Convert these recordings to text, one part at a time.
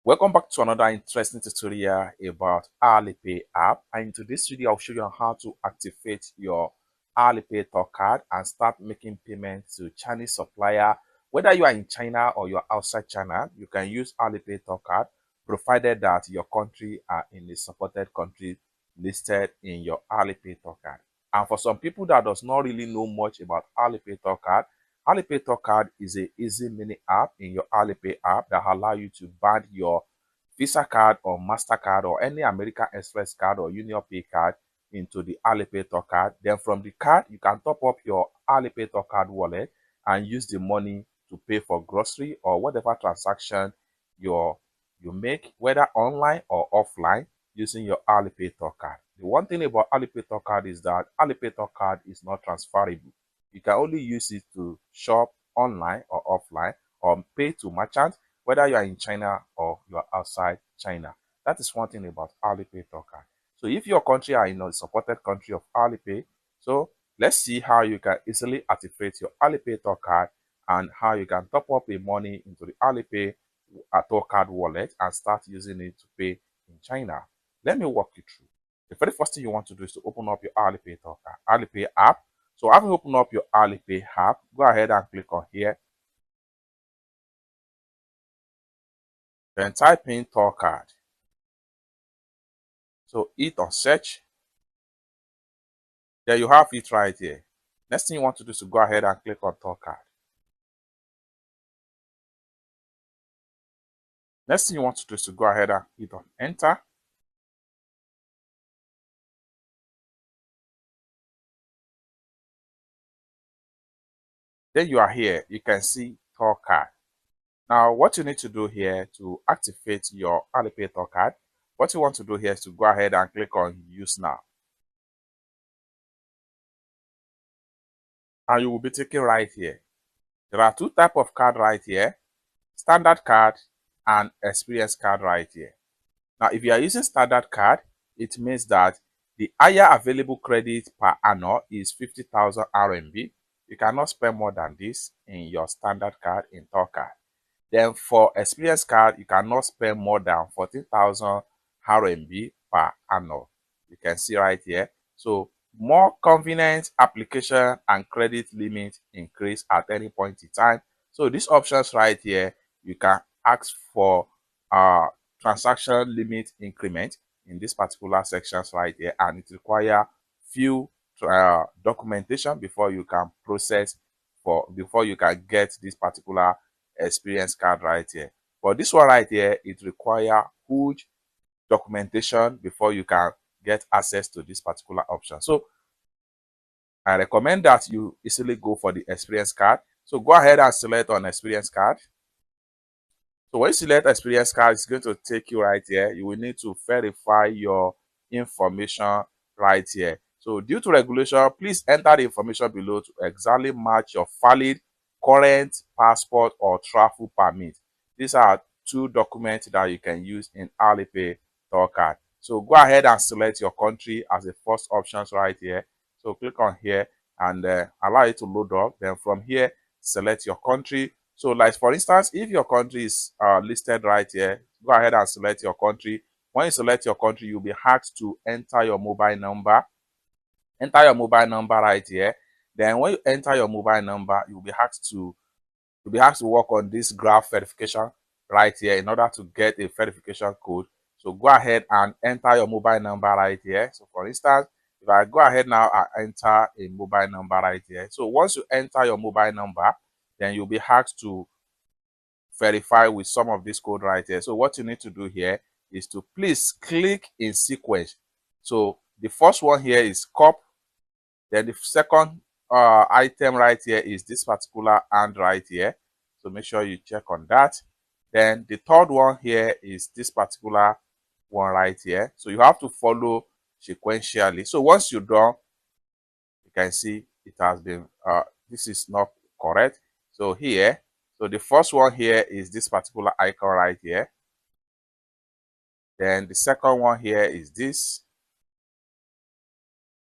Welcome back to another interesting tutorial about Alipay app. And in today's video, I'll show you how to activate your Alipay TourCard and start making payments to Chinese supplier. Whether you are in China or you're outside China, you can use Alipay TourCard, provided that your country are in the supported country listed in your Alipay TourCard. And for some people that does not really know much about Alipay TourCard is a easy mini app in your Alipay app that allow you to bind your Visa card or MasterCard or any American Express card or UnionPay card into the Alipay TourCard. Then from the card, you can top up your Alipay TourCard wallet and use the money to pay for grocery or whatever transaction you make, whether online or offline, using your Alipay TourCard. The one thing about Alipay TourCard is that Alipay TourCard is not transferable. You can only use it to shop online or offline or pay to merchants, whether you are in China or you are outside China. That is one thing about Alipay TourCard. So if your country are in a supported country of Alipay, so let's see how you can easily activate your Alipay TourCard and how you can top up the money into the Alipay TourCard wallet and start using it to pay in China. Let me walk you through. The very first thing you want to do is to open up your Alipay TourCard, Alipay app. So having opened up your Alipay app, go ahead and click on here. Then type in TourCard. So hit on search. There you have it right here. Next thing you want to do is to go ahead and click on TourCard. Next thing you want to do is to go ahead and hit on enter. Then you are here. You can see TourCard. Now, what you need to do here to activate your Alipay TourCard, what you want to do here is to go ahead and click on Use Now. And you will be taken right here. There are two types of card right here, standard card and experience card right here. Now, if you are using standard card, it means that the higher available credit per annum is 50,000 RMB. You cannot spend more than this in your standard card in TourCard. Then for experience card, you cannot spend more than 14,000 RMB per annum. You can see right here. So more convenient application and credit limit increase at any point in time. So these options right here, you can ask for transaction limit increment in this particular sections right here, and it require few documentation before you can process before you can get this particular experience card right here. But this one right here, it require huge documentation before you can get access to this particular option. So I recommend that you easily go for the experience card. So go ahead and select on experience card. So when you select experience card, it's going to take you right here. You will need to verify your information right here. So due to regulation, please enter the information below to exactly match your valid current passport or travel permit. These are two documents that you can use in Alipay TourCard. So go ahead and select your country as the first options right here. So click on here and allow it to load up. Then from here, select your country. So like for instance, if your country is listed right here, go ahead and select your country. When you select your country, you'll be asked to enter your mobile number. Enter your mobile number right here. Then when you enter your mobile number, you'll be asked to work on this graph verification right here in order to get a verification code. So go ahead and enter your mobile number right here. So for instance, if I go ahead now and enter a mobile number right here. So once you enter your mobile number, then you'll be asked to verify with some of this code right here. So what you need to do here is to please click in sequence. So the first one here is cop. Then the second item right here is this particular hand right here. So make sure you check on that. Then the third one here is this particular one right here. So you have to follow sequentially. So once you're done, you can see it has been this is not correct. So here, so the first one here is this particular icon right here. Then the second one here is this.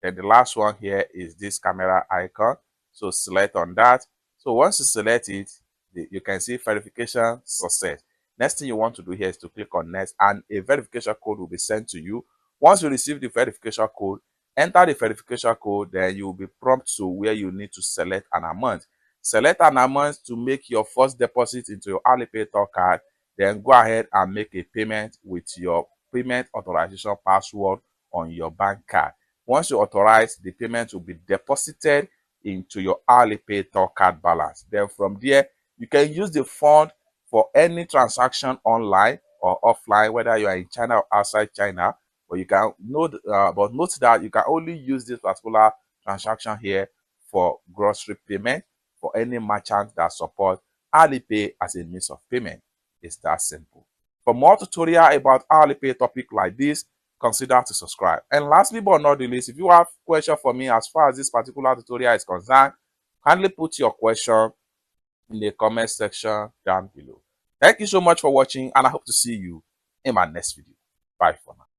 Then the last one here is this camera icon. So select on that. So once you select it, you can see verification success. Next thing you want to do here is to click on next, and a verification code will be sent to you. Once you receive the verification code, enter the verification code, then you will be prompted to where you need to select an amount. Select an amount to make your first deposit into your Alipay TourCard. Then go ahead and make a payment with your payment authorization password on your bank card. Once you authorize, the payment will be deposited into your Alipay TourCard balance. Then from there, you can use the fund for any transaction online or offline, whether you are in China or outside China. But you can note, note that you can only use this particular transaction here for grocery payment for any merchant that supports Alipay as a means of payment. It's that simple. For more tutorial about Alipay topic like this, consider to subscribe. And lastly but not the least, if you have question for me as far as this particular tutorial is concerned, kindly put your question in the comment section down below. Thank you so much for watching, and I hope to see you in my next video. Bye for now.